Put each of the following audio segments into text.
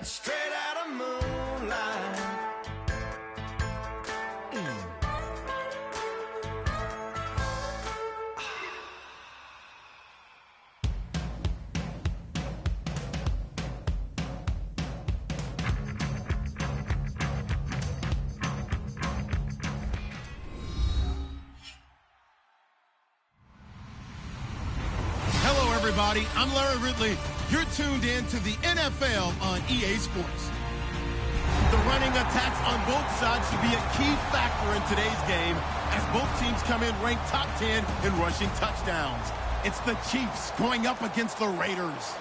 shot straight out of moonlight. Everybody, I'm Larry Ridley. You're tuned in to the NFL on EA Sports. The running attacks on both sides should be a key factor in today's game as both teams come in ranked top 10 in rushing touchdowns. It's the Chiefs going up against the Raiders.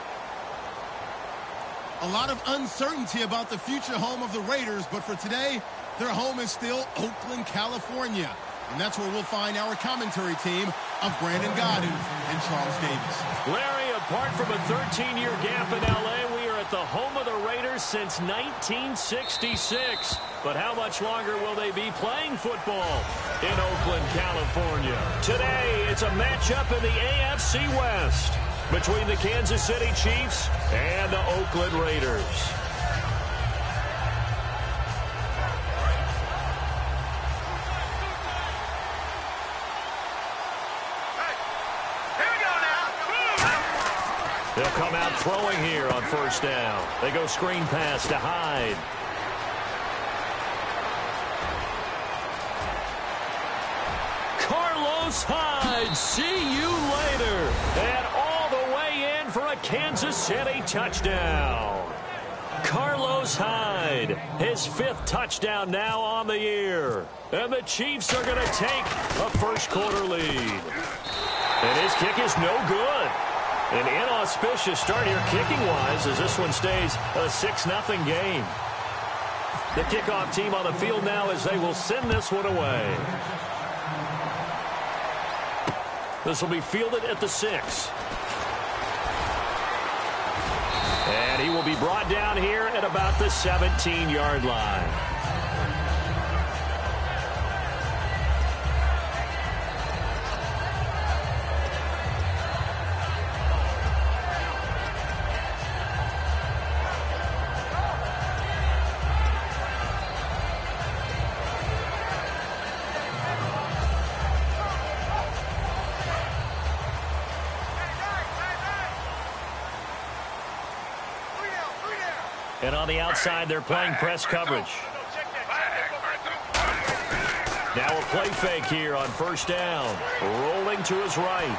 A lot of uncertainty about the future home of the Raiders, but for today, their home is still Oakland, California. And that's where we'll find our commentary team of Brandon Godin and Charles Davis. Larry, apart from a 13-year gap in L.A., we are at the home of the Raiders since 1966. But how much longer will they be playing football in Oakland, California? Today, it's a matchup in the AFC West between the Kansas City Chiefs and the Oakland Raiders. They'll come out throwing here on first down. They go screen pass to Hyde. Carlos Hyde, see you later. And all the way in for a Kansas City touchdown. Carlos Hyde, his 5th touchdown now on the year. And the Chiefs are going to take a first quarter lead. And his kick is no good. An inauspicious start here kicking-wise as this one stays a 6-0 game. The kickoff team on the field now as they will send this one away. This will be fielded at the 6. And he will be brought down here at about the 17-yard line. And on the outside, they're playing press coverage. Now a play fake here on first down. Rolling to his right.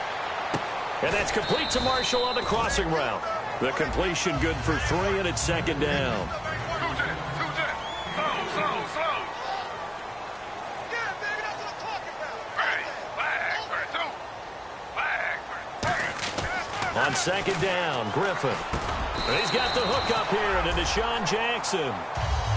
And that's complete to Marshall on the crossing route. The completion good for 3, and it's second down. On second down, Griffin. And he's got the hook up here to Deshaun Jackson.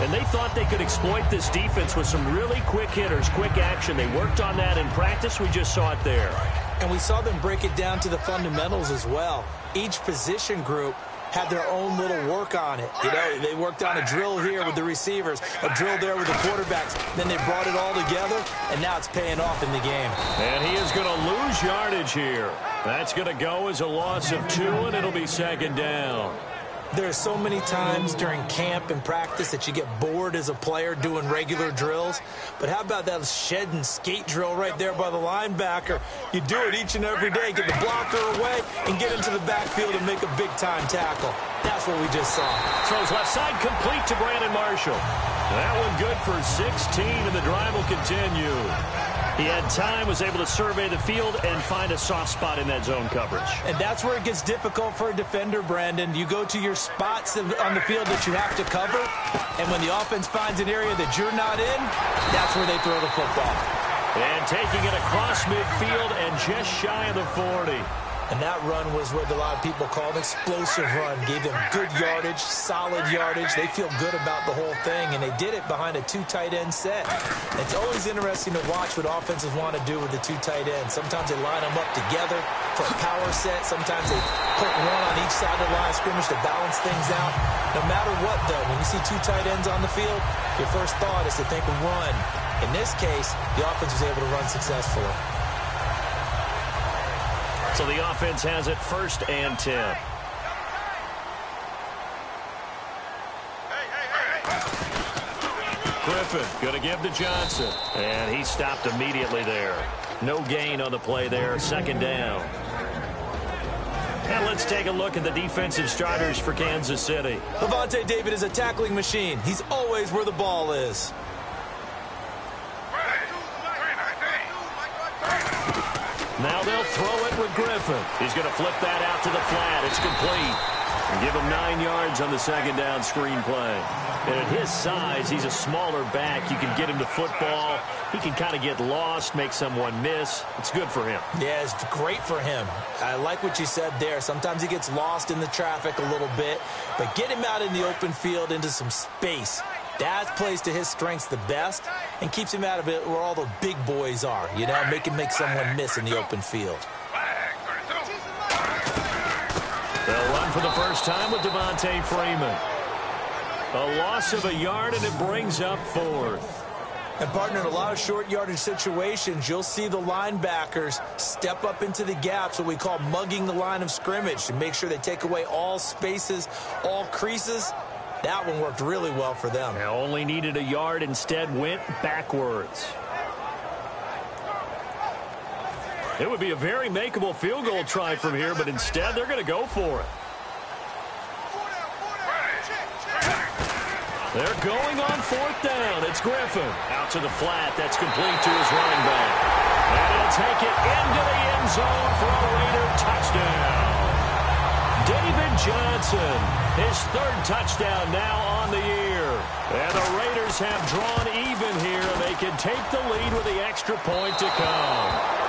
And they thought they could exploit this defense with some really quick hitters, quick action. They worked on that in practice. We just saw it there. And we saw them break it down to the fundamentals as well. Each position group had their own little work on it. You know, they worked on a drill here with the receivers, a drill there with the quarterbacks. Then they brought it all together, and now it's paying off in the game. And he is going to lose yardage here. That's going to go as a loss of 2, and it'll be second down. There are so many times during camp and practice that you get bored as a player doing regular drills. But how about that shed and skate drill right there by the linebacker? You do it each and every day. Get the blocker away and get into the backfield and make a big-time tackle. That's what we just saw. Throws left side complete to Brandon Marshall. That one good for 16, and the drive will continue. He had time, was able to survey the field and find a soft spot in that zone coverage. And that's where it gets difficult for a defender, Brandon. You go to your spots on the field that you have to cover, and when the offense finds an area that you're not in, that's where they throw the football. And taking it across midfield and just shy of the 40. And that run was what a lot of people call an explosive run. Gave them good yardage, solid yardage. They feel good about the whole thing, and they did it behind a 2 tight end set. It's always interesting to watch what offenses want to do with the 2 tight ends. Sometimes they line them up together for a power set. Sometimes they put one on each side of the line of scrimmage to balance things out. No matter what, though, when you see 2 tight ends on the field, your first thought is to think run. In this case, the offense was able to run successfully. So the offense has it 1st and 10. Griffin going to give to Johnson. And he stopped immediately there. No gain on the play there. Second down. And let's take a look at the defensive starters for Kansas City. Lavonte David is a tackling machine. He's always where the ball is. Now they'll throw it with Griffin. He's going to flip that out to the flat. It's complete. And give him 9 yards on the second down screen play. And at his size, he's a smaller back. You can get him to football. He can kind of get lost, make someone miss. It's good for him. Yeah, it's great for him. I like what you said there. Sometimes he gets lost in the traffic a little bit. But get him out in the open field into some space. That plays to his strengths the best and keeps him out of it where all the big boys are. You know, make him make someone miss in the open field. They'll run for the first time with Devontae Freeman. A loss of a yard, and it brings up fourth. And, partner, in a lot of short yardage situations, you'll see the linebackers step up into the gaps, what we call mugging the line of scrimmage, to make sure they take away all spaces, all creases. That one worked really well for them. They only needed a yard, instead went backwards. It would be a very makeable field goal try from here, but instead they're going to go for it. They're going on fourth down. It's Griffin. Out to the flat. That's complete to his running back. And he'll take it into the end zone for a Raider touchdown. David Johnson, his third touchdown now on the year. And the Raiders have drawn even here. They can take the lead with the extra point to come.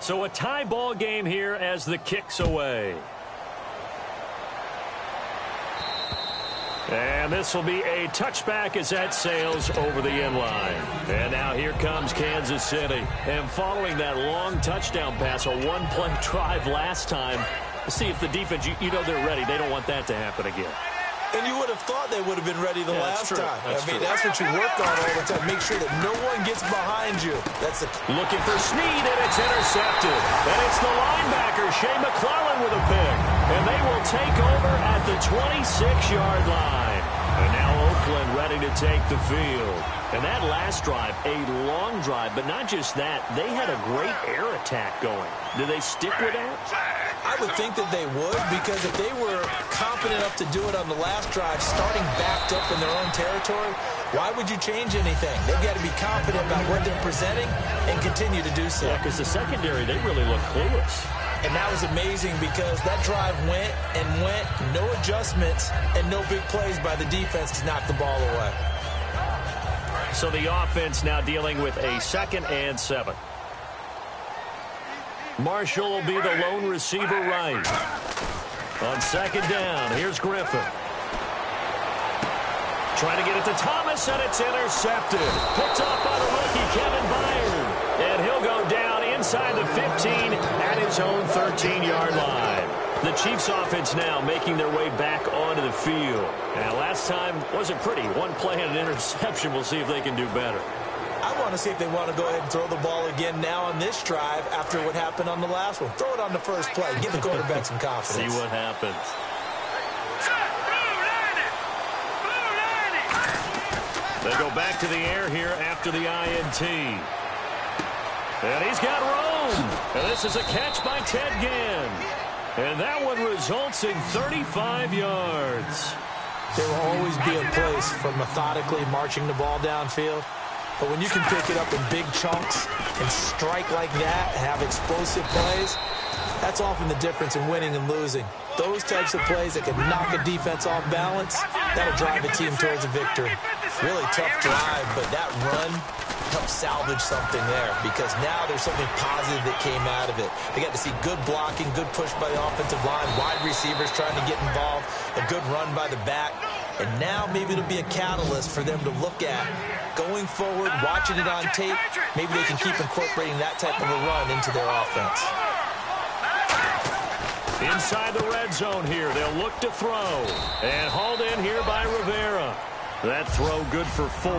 So a tie ball game here as the kick's away. And this will be a touchback as that sails over the end line. And now here comes Kansas City. And following that long touchdown pass, a one-play drive last time, see if the defense, you know they're ready. They don't want that to happen again. And you would have thought they would have been ready the last time. That's what you work on all the time. Make sure that no one gets behind you. Looking for Snead, and it's intercepted. And it's the linebacker, Shea McClellan, with a pick. And they will take over at the 26-yard line. And now Oakland ready to take the field. And that last drive, a long drive, but not just that. They had a great air attack going. Do they stick with that? I would think that they would, because if they were confident enough to do it on the last drive, starting backed up in their own territory, why would you change anything? They've got to be confident about what they're presenting and continue to do so. Yeah, because the secondary, they really look clueless. And that was amazing because that drive went and went, no adjustments, and no big plays by the defense to knock the ball away. So the offense now dealing with a 2nd and 7. Marshall will be the lone receiver right. On 2nd down, here's Griffin. Trying to get it to Thomas, and it's intercepted. Picked off by the rookie, Kevin Byard. And he'll go down inside the 15 at his own 13-yard line. The Chiefs offense now making their way back onto the field. Now, last time wasn't pretty. One play and an interception. We'll see if they can do better. I want to see if they want to go ahead and throw the ball again now on this drive after what happened on the last one. Throw it on the first play. Give the quarterback some confidence. See what happens. They go back to the air here after the INT. And he's got room. And this is a catch by Ted Ginn. And that one results in 35 yards. There will always be a place for methodically marching the ball downfield. But when you can pick it up in big chunks and strike like that, have explosive plays, that's often the difference in winning and losing. Those types of plays that can knock a defense off balance, that'll drive a team towards a victory. Really tough drive, but that run helped salvage something there because now there's something positive that came out of it. They got to see good blocking, good push by the offensive line, wide receivers trying to get involved, a good run by the back. And now maybe it'll be a catalyst for them to look at going forward, watching it on tape. Maybe they can keep incorporating that type of a run into their offense. In Inside the red zone here. They'll look to throw. And hauled in here by Rivera. That throw good for 4.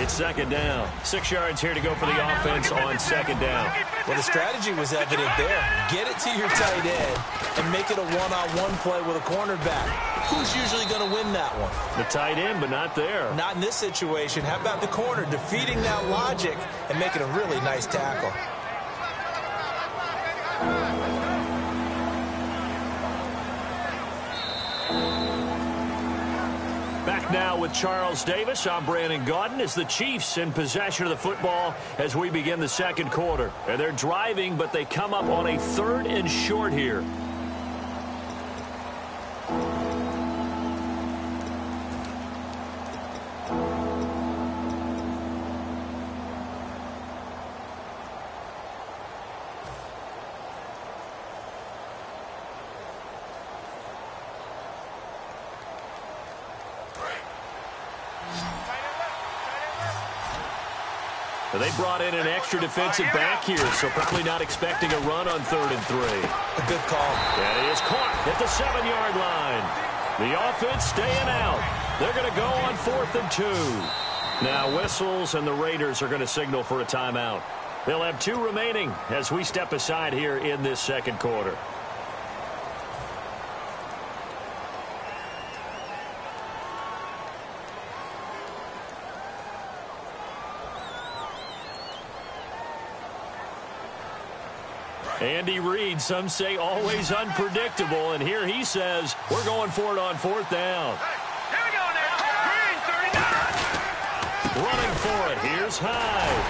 It's second down. 6 yards here to go for the offense on second down. Well, the strategy was evident there. Get it to your tight end and make it a one-on-one play with a cornerback. Who's usually going to win that one? The tight end, but not there. Not in this situation. How about the corner defeating that logic and making a really nice tackle? Back now with Charles Davis. I'm Brandon Gaudin. As the Chiefs in possession of the football as we begin the second quarter. And they're driving, but they come up on a 3rd and short here. They brought in an extra defensive back here, so probably not expecting a run on 3rd and 3. A good call. That is caught at the 7-yard line. The offense staying out. They're going to go on 4th and 2. Now whistles, and the Raiders are going to signal for a timeout. They'll have 2 remaining as we step aside here in this second quarter. Andy Reid, some say always unpredictable, and here he says we're going for it on 4th down. Here we go now. Running for it, here's Hyde.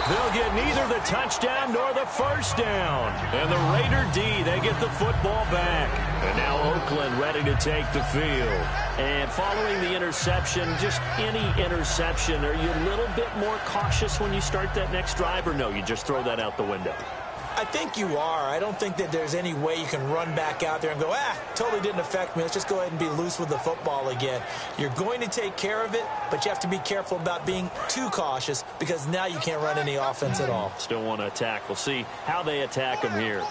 They'll get neither the touchdown nor the first down. And the Raider D, they get the football back. And now Oakland ready to take the field. And following the interception, just any interception, are you a little bit more cautious when you start that next drive, or no, you just throw that out the window? I think you are. I don't think that there's any way you can run back out there and go, totally didn't affect me. Let's just go ahead and be loose with the football again. You're going to take care of it, but you have to be careful about being too cautious because now you can't run any offense at all. Still want to attack. We'll see how they attack him here.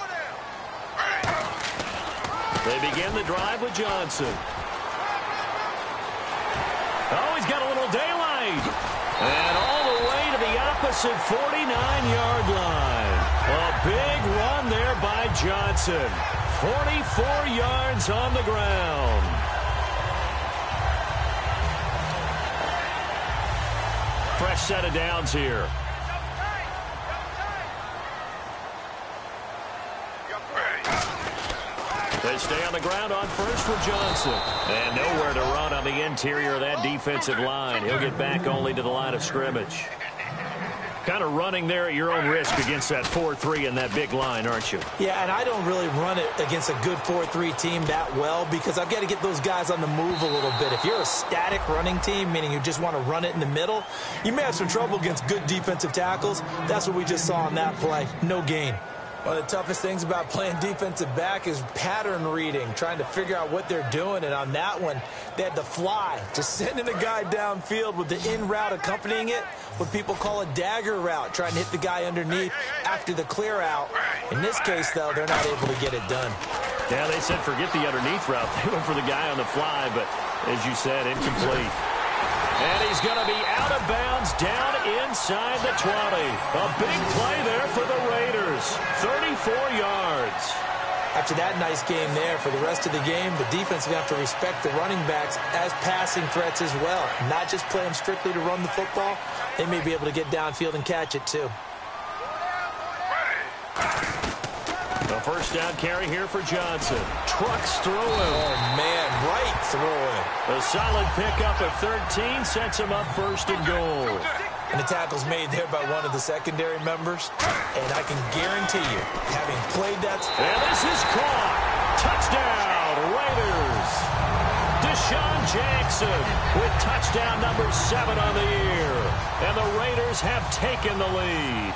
They begin the drive with Johnson. Oh, he's got a little daylight. And all the way to the opposite 49-yard line. A big run there by Johnson. 44 yards on the ground. Fresh set of downs here. They stay on the ground on first with Johnson. And nowhere to run on the interior of that defensive line. He'll get back only to the line of scrimmage. Kind of running there at your own risk against that 4-3 and that big line, aren't you? Yeah, and I don't really run it against a good 4-3 team that well because I've got to get those guys on the move a little bit. If you're a static running team, meaning you just want to run it in the middle, you may have some trouble against good defensive tackles. That's what we just saw on that play. No gain. One of the toughest things about playing defensive back is pattern reading, trying to figure out what they're doing. And on that one, they had the fly, just sending a guy downfield with the in route accompanying it, what people call a dagger route, trying to hit the guy underneath after the clear out. In this case, though, they're not able to get it done. Yeah, they said forget the underneath route. They went for the guy on the fly, but as you said, incomplete. And he's going to be out of bounds down inside the 20. A big play there for the Raiders. 34 yards. After that nice game there, for the rest of the game, the defense will have to respect the running backs as passing threats as well. Not just play them strictly to run the football. They may be able to get downfield and catch it too. The first down carry here for Johnson. Trucks through him. Oh, man, right through him. A solid pickup of 13 sets him up first and goal. And the tackle's made there by one of the secondary members. And I can guarantee you, having played that... And this is caught. Touchdown, Raiders. Deshaun Jackson with touchdown number 7 on the year. And the Raiders have taken the lead.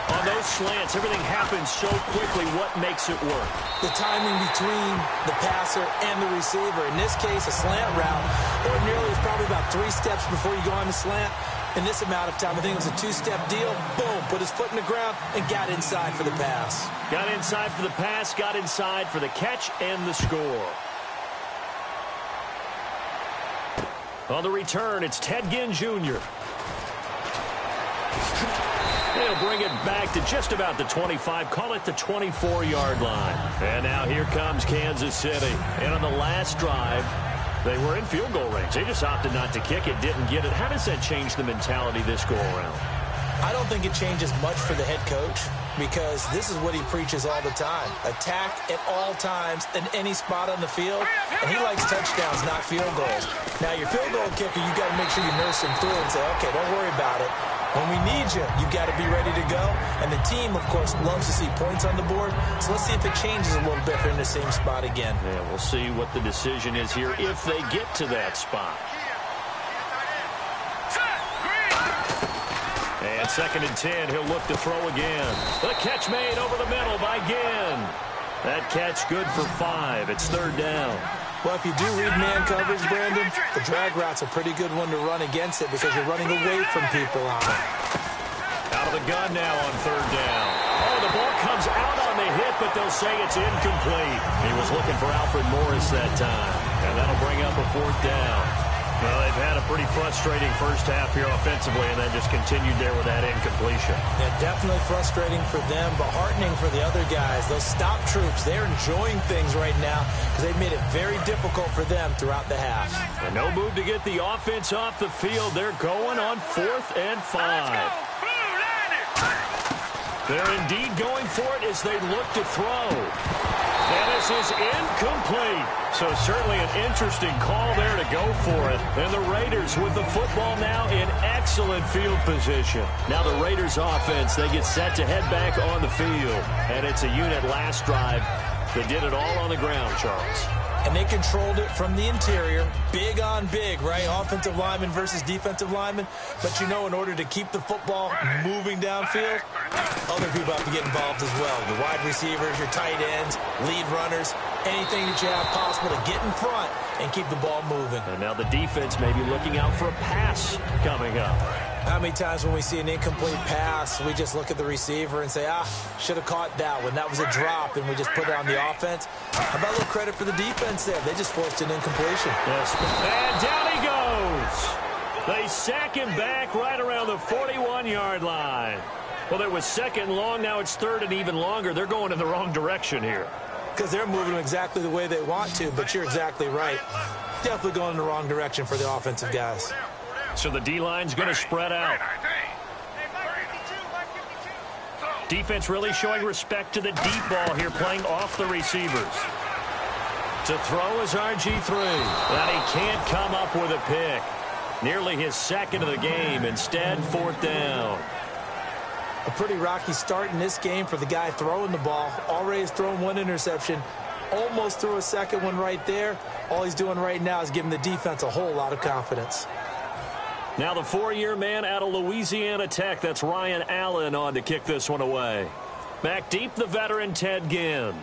On those slants, everything happens so quickly. What makes it work? The timing between the passer and the receiver. In this case, a slant route ordinarily is probably about 3 steps before you go on the slant. In this amount of time, I think it was a 2-step deal. Boom, put his foot in the ground and got inside for the pass. Got inside for the pass, got inside for the catch and the score. On the return, it's Ted Ginn Jr. He'll bring it back to just about the 25, call it the 24-yard line. And now here comes Kansas City. And on the last drive, they were in field goal range. They just opted not to kick it, didn't get it. How does that change the mentality this go-around? I don't think it changes much for the head coach because this is what he preaches all the time. Attack at all times in any spot on the field. And he likes touchdowns, not field goals. Now, your field goal kicker, you got to make sure you nurse him through and say, okay, don't worry about it. When we need you, you got to be ready to go. And the team, of course, loves to see points on the board. So let's see if it changes a little bit if they're in the same spot again. Yeah, we'll see what the decision is here if they get to that spot. And 2nd and 10, he'll look to throw again. The catch made over the middle by Ginn. That catch good for 5. It's 3rd down. Well, if you do read man coverage, Brandon, the drag route's a pretty good one to run against it because you're running away from people on it. Out of the gun now on 3rd down. Oh, the ball comes out on the hit, but they'll say it's incomplete. He was looking for Alfred Morris that time, and that'll bring up a 4th down. Well, they've had a pretty frustrating first half here offensively, and then just continued there with that incompletion. Yeah, definitely frustrating for them, but heartening for the other guys. Those stop troops, they're enjoying things right now because they've made it very difficult for them throughout the half. And no move to get the offense off the field. They're going on 4th and 5. They're indeed going for it as they look to throw. And this is incomplete. So certainly an interesting call there to go for it. And the Raiders with the football now in excellent field position. Now the Raiders offense, they get set to head back on the field. And it's a unit last drive that did it all on the ground, Charles. And they controlled it from the interior. Big on big, right? Offensive lineman versus defensive lineman. But you know, in order to keep the football moving downfield, other people have to get involved as well. The wide receivers, your tight ends, lead runners, anything that you have possible to get in front and keep the ball moving. And now the defense may be looking out for a pass coming up. How many times when we see an incomplete pass, we just look at the receiver and say, should have caught that one. That was a drop, and we just put it on the offense. How about a little credit for the defense there? They just forced an incompletion. Yes. And down he goes. They sack him back right around the 41-yard line. Well, it was 2nd long. Now it's 3rd and even longer. They're going in the wrong direction here. Because they're moving them exactly the way they want to, but you're exactly right. Definitely going in the wrong direction for the offensive guys. So the D-line's going to spread out. Defense really showing respect to the deep ball here, playing off the receivers. To throw is RG3. And he can't come up with a pick. Nearly his 2nd of the game. Instead, 4th down. A pretty rocky start in this game for the guy throwing the ball. Already has thrown 1 interception. Almost threw a 2nd one right there. All he's doing right now is giving the defense a whole lot of confidence. Now the 4-year man out of Louisiana Tech, that's Ryan Allen on to kick this one away. Back deep, the veteran Ted Ginn.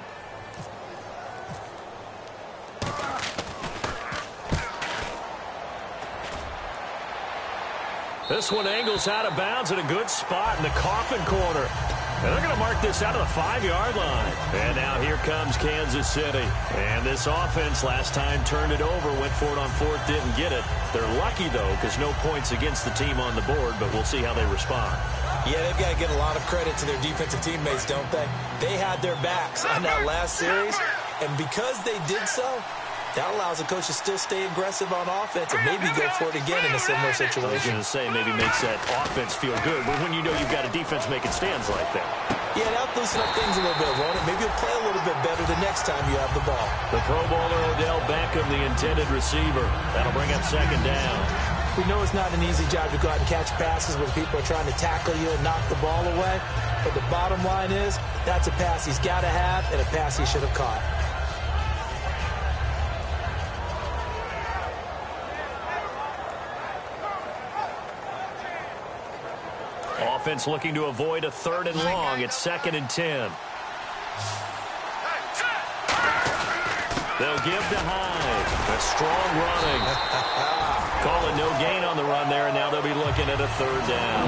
This one angles out of bounds at a good spot in the coffin corner. And they're going to mark this out of the 5-yard line. And now here comes Kansas City. And this offense last time turned it over, went for it on 4th, didn't get it. They're lucky, though, because no points against the team on the board, but we'll see how they respond. Yeah, they've got to give a lot of credit to their defensive teammates, don't they? They had their backs on that last series, and because they did so, that allows the coach to still stay aggressive on offense and maybe go for it again in a similar situation. I was going to say maybe makes that offense feel good, but when you know you've got a defense making stands like that. Yeah, that'll loosen up things a little bit, won't it? Maybe you'll play a little bit better the next time you have the ball. The Pro Bowler Odell Beckham, the intended receiver. That'll bring up 2nd down. We know it's not an easy job to go out and catch passes when people are trying to tackle you and knock the ball away. But the bottom line is, that's a pass he's got to have and a pass he should have caught. offense looking to avoid a 3rd and long. It's 2nd and 10. They'll give to Hyde. A strong running. Call it no gain on the run there, and now they'll be looking at a 3rd down.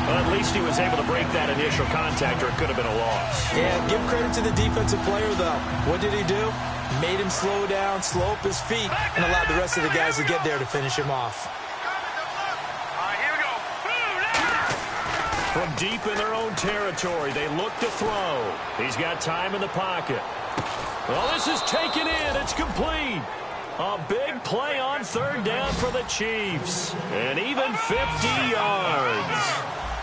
Well, at least he was able to break that initial contact, or it could have been a loss. Yeah, give credit to the defensive player, though. What did he do? Made him slow down, slow up his feet, and allowed the rest of the guys to get there to finish him off. From deep in their own territory, they look to throw. He's got time in the pocket. Well, this is taken in. It's complete. A big play on 3rd down for the Chiefs. And even 50 yards.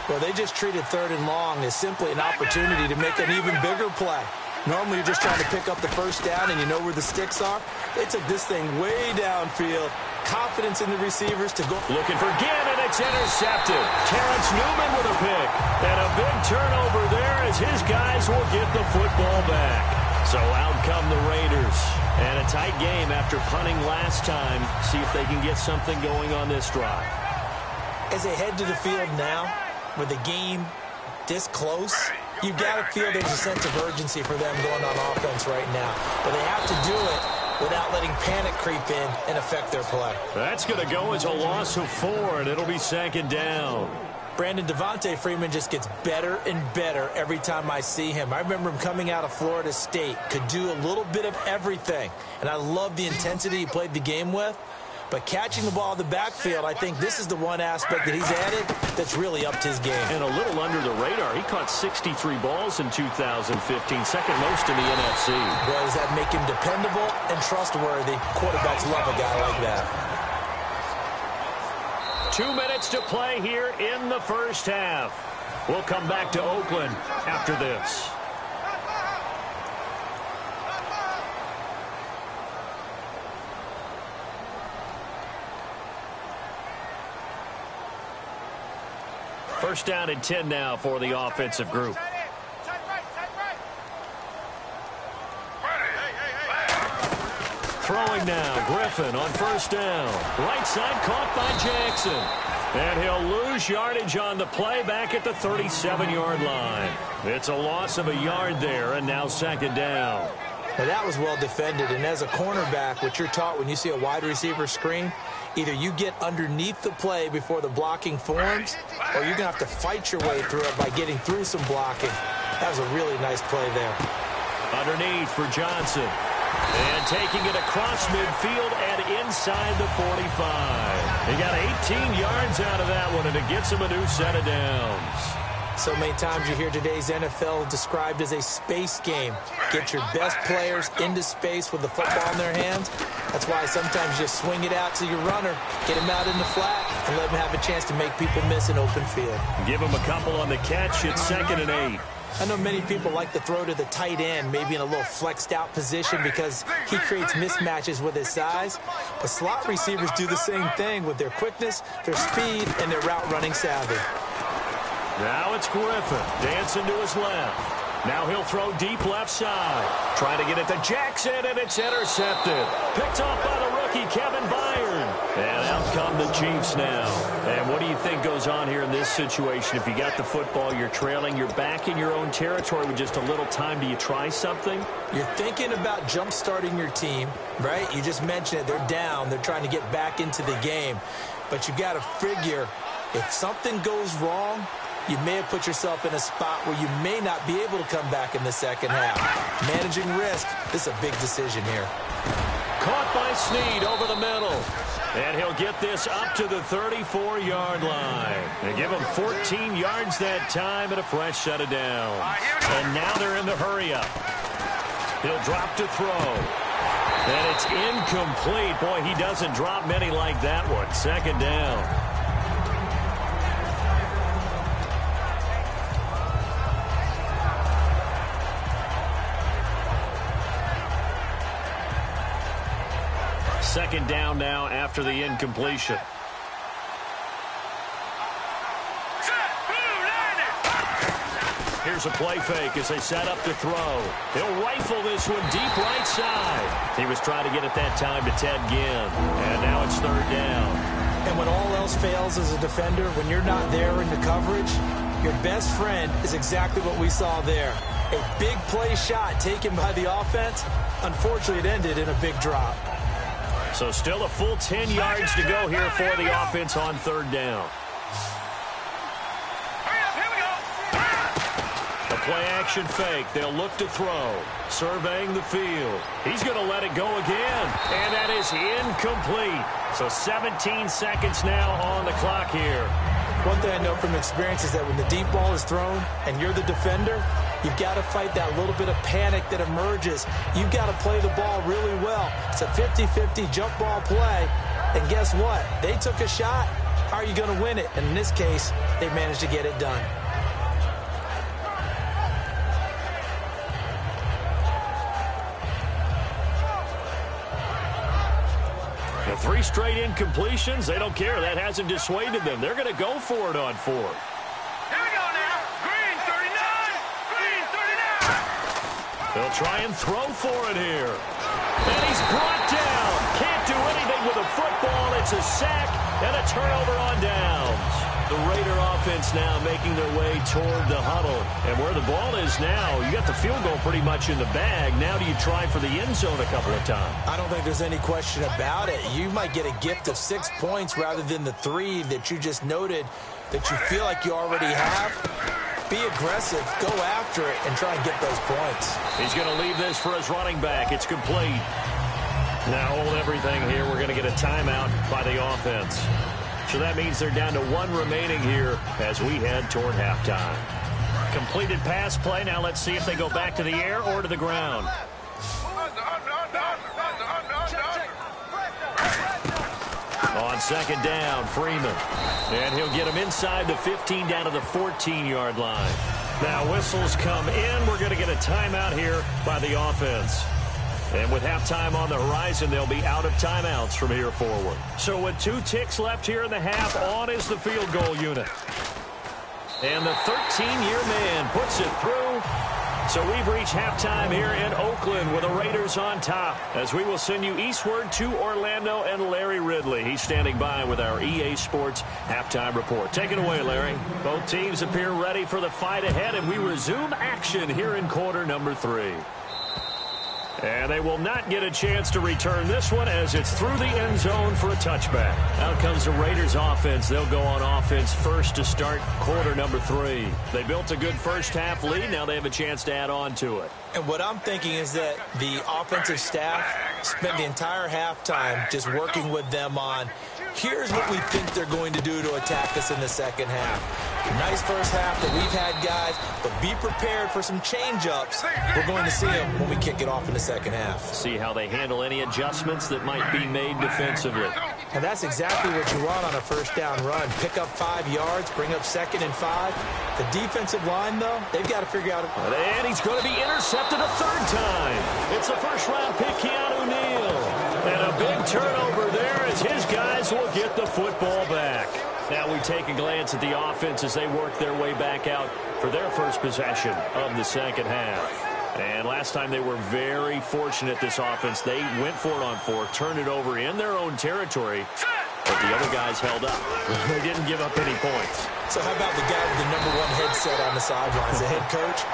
Well, they just treated 3rd and long as simply an opportunity to make an even bigger play. Normally, you're just trying to pick up the 1st down and you know where the sticks are. They took this thing way downfield. Confidence in the receivers to go. Looking for Ginn, and it's intercepted. Terrence Newman with a pick. And a big turnover there as his guys will get the football back. So out come the Raiders. And a tight game after punting last time. See if they can get something going on this drive. As they head to the field now, with the game this close, you've got to feel there's a sense of urgency for them going on offense right now. But they have to do it without letting panic creep in and affect their play. That's going to go as a loss of 4, and it'll be 2nd down. Brandon, Devontae Freeman just gets better and better every time I see him. I remember him coming out of Florida State, could do a little bit of everything, and I love the intensity he played the game with. But catching the ball in the backfield, I think this is the one aspect that he's added that's really upped his game. And a little under the radar. He caught 63 balls in 2015, second most in the NFC. Boy, does that make him dependable and trustworthy. Quarterbacks love a guy like that. 2 minutes to play here in the 1st half. We'll come back to Oakland after this. First down and 10 now for the offensive group. Throwing now, Griffin on 1st down. Right side caught by Jackson. And he'll lose yardage on the play back at the 37-yard line. It's a loss of a yard there, and now 2nd down. Now that was well defended, and as a cornerback, what you're taught when you see a wide receiver screen, either you get underneath the play before the blocking forms, or you're going to have to fight your way through it by getting through some blocking. That was a really nice play there. Underneath for Johnson. And taking it across midfield and inside the 45. He got 18 yards out of that one, and it gets him a new set of downs. So many times you hear today's NFL described as a space game. Get your best players into space with the football in their hands. That's why sometimes you just swing it out to your runner, get him out in the flat, and let him have a chance to make people miss an open field. Give him a couple on the catch. It's 2nd and 8. I know many people like to throw to the tight end, maybe in a little flexed out position because he creates mismatches with his size. But slot receivers do the same thing with their quickness, their speed, and their route running savvy. Now it's Griffin dancing to his left. Now he'll throw deep left side. Trying to get it to Jackson, and it's intercepted. Picked off by the rookie, Kevin Byard. And out come the Chiefs now. And what do you think goes on here in this situation? If you got the football, you're trailing, you're back in your own territory with just a little time. Do you try something? You're thinking about jump-starting your team, right? You just mentioned it. They're down. They're trying to get back into the game. But you got to figure if something goes wrong, you may have put yourself in a spot where you may not be able to come back in the 2nd half. Managing risk, this is a big decision here. Caught by Snead over the middle. And he'll get this up to the 34-yard line. They give him 14 yards that time and a fresh set of downs. And now they're in the hurry-up. He'll drop to throw. And it's incomplete. Boy, he doesn't drop many like that one. 2nd down. Second down now after the incompletion. Here's a play fake as they set up to throw. He'll rifle this one deep right side. He was trying to get it that time to Ted Ginn. And now it's 3rd down. And when all else fails as a defender, when you're not there in the coverage, Your best friend is exactly what we saw there. A big play shot taken by the offense. Unfortunately, it ended in a big drop. So still a full 10 yards to go here for the offense on third down. A play-action fake. They'll look to throw. Surveying the field. He's going to let it go again. And that is incomplete. So 17 seconds now on the clock here. One thing I know from experience is that when the deep ball is thrown and you're the defender, you've got to fight that little bit of panic that emerges. You've got to play the ball really well. It's a 50-50 jump ball play. And guess what? They took a shot. How are you going to win it? And in this case, they managed to get it done. The 3 straight incompletions, they don't care. That hasn't dissuaded them. They're going to go for it on 4th. Here we go now. Green 39. Green 39. They'll try and throw for it here. And he's brought down. Can't do anything with a football. It's a sack and a turnover on downs. The Raider offense now making their way toward the huddle. And where the ball is now, you got the field goal pretty much in the bag. Now do you try for the end zone a couple of times? I don't think there's any question about it. You might get a gift of 6 points rather than the 3 that you just noted that you feel like you already have. Be aggressive, go after it, and try and get those points. He's going to leave this for his running back. It's complete. Now hold everything here. We're going to get a timeout by the offense. So that means they're down to 1 remaining here as we head toward halftime. Completed pass play. Now let's see if they go back to the air or to the ground. On second down, Freeman. And he'll get him inside the 15 down to the 14-yard line. Now whistles come in. We're going to get a timeout here by the offense. And with halftime on the horizon, they'll be out of timeouts from here forward. So with 2 ticks left here in the half, on is the field goal unit. And the 13-year man puts it through. So we've reached halftime here in Oakland with the Raiders on top, as we will send you eastward to Orlando and Larry Ridley. He's standing by with our EA Sports halftime report. Take it away, Larry. Both teams appear ready for the fight ahead, and we resume action here in quarter number 3. And they will not get a chance to return this one as it's through the end zone for a touchback. Out comes the Raiders offense. They'll go on offense first to start quarter number 3. They built a good first half lead. Now they have a chance to add on to it. And what I'm thinking is that the offensive staff spent the entire halftime just working with them on, here's what we think they're going to do to attack us in the second half. Nice first half that we've had, guys, but be prepared for some change-ups. We're going to see them when we kick it off in the second half. See how they handle any adjustments that might be made defensively. And that's exactly what you want on a first down run. Pick up 5 yards, bring up 2nd and 5. The defensive line, though, they've got to figure out. And he's going to be intercepted a 3rd time. It's a first-round pick, Keanu Neal. And a big turnover there as his guys will get the football back. Now we take a glance at the offense as they work their way back out for their first possession of the second half. And last time they were very fortunate, this offense. They went for it on 4, turned it over in their own territory, but the other guys held up. They didn't give up any points. So how about the guy with the #1 headset on the sidelines, the head coach?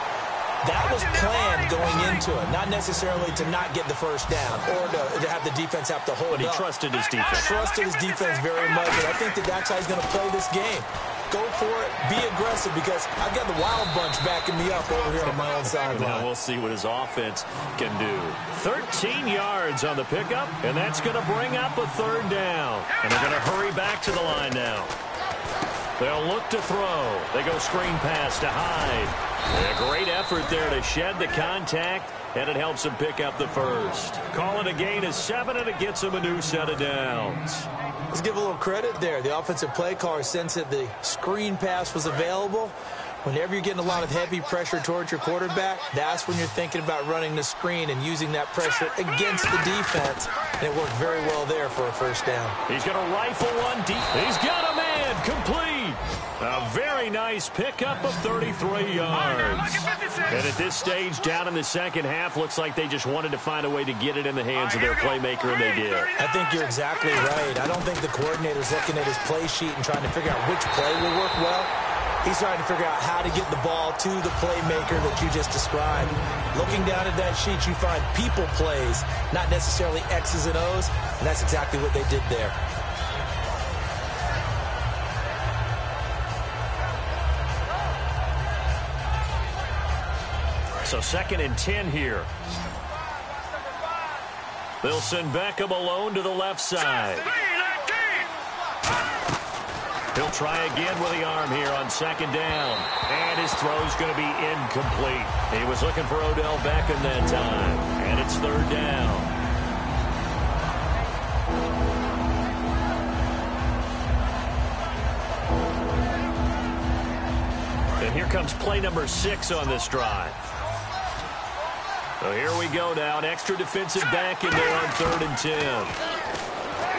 That was planned going into it, not necessarily to not get the first down or to have the defense have to hold up. But he trusted his defense. Trusted his defense very much, and I think that's how he's going to play this game. Go for it, be aggressive, because I've got the wild bunch backing me up over here on my own sideline. Now we'll see what his offense can do. 13 yards on the pickup, and that's going to bring up a 3rd down. And they're going to hurry back to the line now. They'll look to throw. They go screen pass to Hyde. A great effort there to shed the contact, and it helps him pick up the 1st. Call it a gain of 7, and it gets him a new set of downs. Let's give a little credit there. The offensive play caller sensed that the screen pass was available. Whenever you're getting a lot of heavy pressure towards your quarterback, that's when you're thinking about running the screen and using that pressure against the defense. And it worked very well there for a 1st down. He's going to rifle one deep. He's got a man complete. A very nice pickup of 33 yards. And at this stage, down in the second half, looks like they just wanted to find a way to get it in the hands of their playmaker, and they did. I think you're exactly right. I don't think the coordinator's looking at his play sheet and trying to figure out which play will work well. He's trying to figure out how to get the ball to the playmaker that you just described. Looking down at that sheet, you find people plays, not necessarily X's and O's, and that's exactly what they did there. So 2nd and 10 here. They'll send Beckham alone to the left side. He'll try again with the arm here on 2nd down. And his throw's going to be incomplete. He was looking for Odell Beckham that time. And it's 3rd down. And here comes play number 6 on this drive. So here we go now. An extra defensive back in there on 3rd and 10.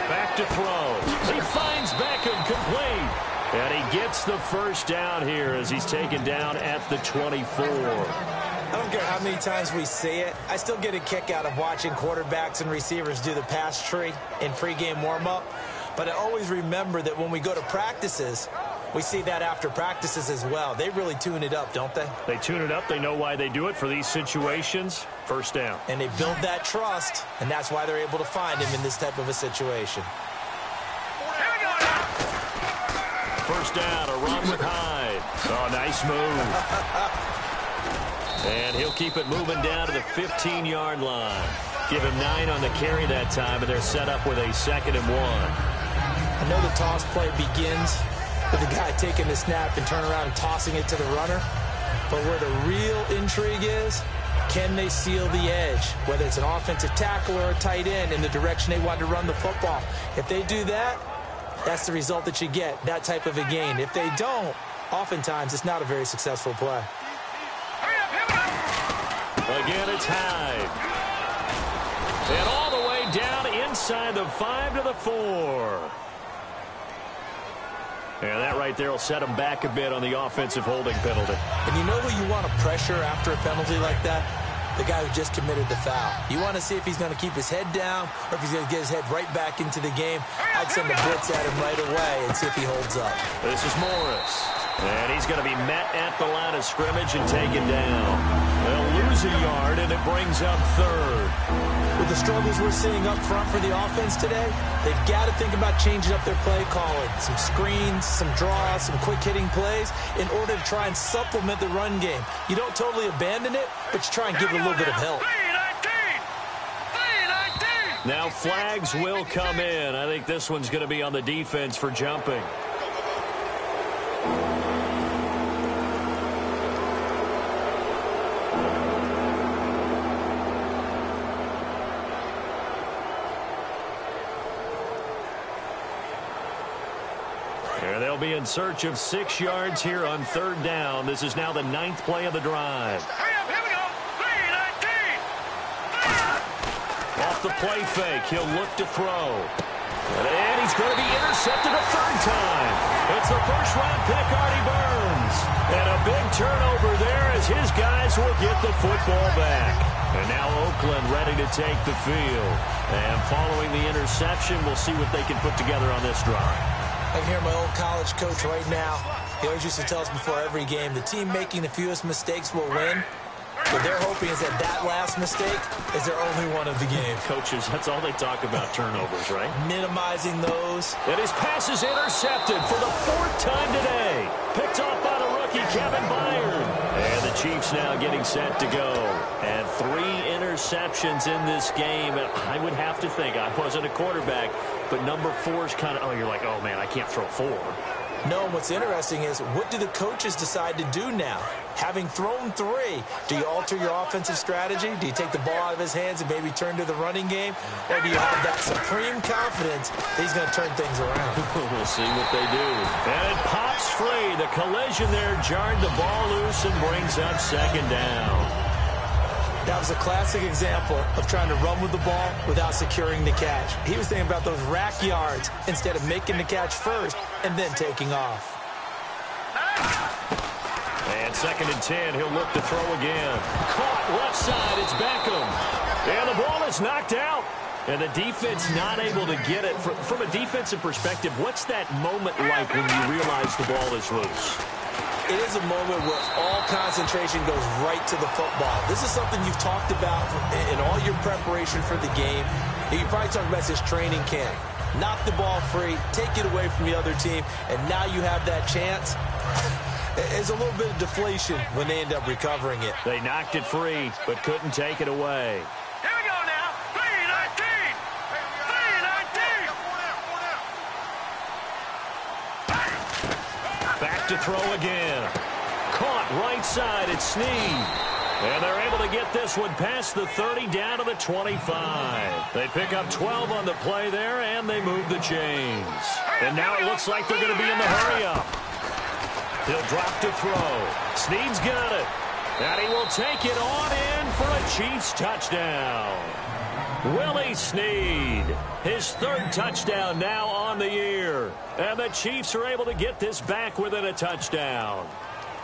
Back to throw. He finds Beckham complete. And he gets the first down here as he's taken down at the 24. I don't care how many times we see it. I still get a kick out of watching quarterbacks and receivers do the pass tree in pregame warm-up. But I always remember that when we go to practices, we see that after practices as well. They really tune it up, don't they? They tune it up. They know why they do it for these situations. First down. And they build that trust, and that's why they're able to find him in this type of a situation. First down, a run with Hyde. Oh, nice move. And he'll keep it moving down to the 15-yard line. Give him 9 on the carry that time, and they're set up with a 2nd and 1. I know the toss play begins with the guy taking the snap and turn around and tossing it to the runner. But where the real intrigue is, can they seal the edge? Whether it's an offensive tackle or a tight end in the direction they want to run the football. If they do that, that's the result that you get, that type of a gain. If they don't, oftentimes it's not a very successful play. Again, it's Hyde. And all the way down inside the 5 to the 4. And that right there will set him back a bit on the offensive holding penalty. And you know who you want to pressure after a penalty like that? The guy who just committed the foul. You want to see if he's going to keep his head down or if he's going to get his head right back into the game. I'd send a blitz at him right away and see if he holds up. This is Morris. And he's going to be met at the line of scrimmage and taken down. They'll lose a yard, and it brings up 3rd. With the struggles we're seeing up front for the offense today, they've got to think about changing up their play calling. Some screens, some draws, some quick-hitting plays in order to try and supplement the run game. You don't totally abandon it, but you try and give it a little bit of help. Now flags will come in. I think this one's going to be on the defense for jumping. They'll be in search of 6 yards here on 3rd down. This is now the 9th play of the drive. Here we go. 3-19. Off the play fake, he'll look to throw. And he's going to be intercepted a 3rd time. It's the first-round pick, Artie Burns. And a big turnover there as his guys will get the football back. And now Oakland ready to take the field. And following the interception, we'll see what they can put together on this drive. I can hear my old college coach right now. He always used to tell us before every game, the team making the fewest mistakes will win. What they're hoping is that last mistake is their only one of the game. Coaches, that's all they talk about, turnovers, right? Minimizing those. And his pass is intercepted for the 4th time today. Picked off by the rookie, Kevin Byard. And the Chiefs now getting set to go. And 3 interceptions in this game. And I would have to think, I wasn't a quarterback, but number 4 is kind of, oh, you're like, oh, man, I can't throw 4. No, and what's interesting is, what do the coaches decide to do now? Having thrown 3, do you alter your offensive strategy? Do you take the ball out of his hands and maybe turn to the running game? Or do you have that supreme confidence that he's going to turn things around? We'll see what they do. And it pops free. The collision there jarred the ball loose and brings up 2nd down. That was a classic example of trying to run with the ball without securing the catch. He was thinking about those rack yards instead of making the catch first and then taking off. And 2nd and 10, he'll look to throw again. Caught left side, it's Beckham. And the ball is knocked out. And the defense not able to get it. From a defensive perspective, what's that moment like when you realize the ball is loose? It is a moment where all concentration goes right to the football. This is something you've talked about in all your preparation for the game. You probably talked about this training camp. Knock the ball free, take it away from the other team, and now you have that chance. It's a little bit of deflation when they end up recovering it. They knocked it free, but couldn't take it away. Here we go now. 319. 319. Back to throw again. Caught right side at Snead. And they're able to get this one past the 30 down to the 25. They pick up 12 on the play there, and they move the chains. And now it looks like they're going to be in the hurry-up. He'll drop to throw. Snead's got it. And he will take it on in for a Chiefs touchdown. Willie Snead, his third touchdown now on the year. And the Chiefs are able to get this back within a touchdown.